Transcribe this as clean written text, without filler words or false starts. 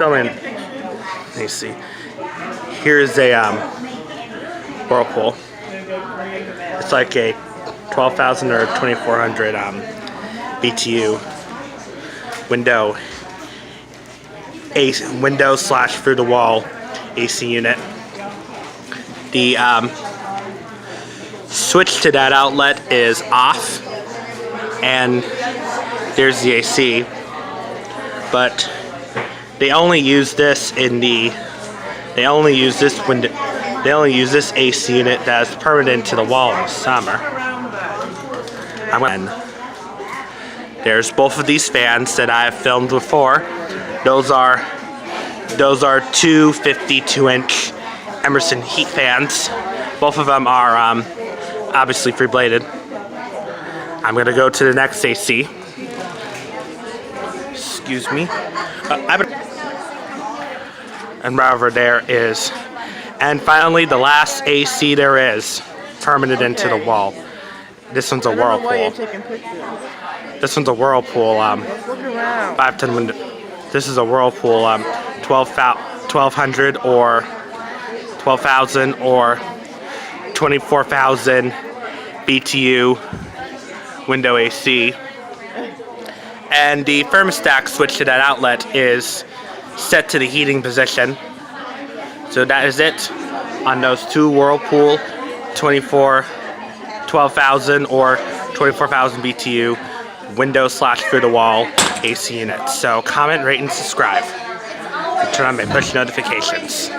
filming. Let me see. Here's a Whirlpool. It's like a 12,000 or 2,400 BTU window slash through the wall AC unit. The switch to that outlet is off, and there's the AC. But they only use this AC unit that's permanent to the wall in the summer. There's both of these fans that I have filmed before. Those are two 52-inch Emerson heat fans. Both of them are obviously free-bladed. I'm gonna go to the next AC. Excuse me. And right over there is, and finally the last AC there is, permanent into the wall. This one's a Whirlpool. This one's a Whirlpool 510 window. This is a Whirlpool 1200 or 12,000 or 24,000 BTU window AC. And the thermostat switch to that outlet is set to the heating position. So that is it on those two Whirlpool 12,000 or 24,000 BTU window slash through the wall AC units. So comment, rate, and subscribe. And turn on my push notifications.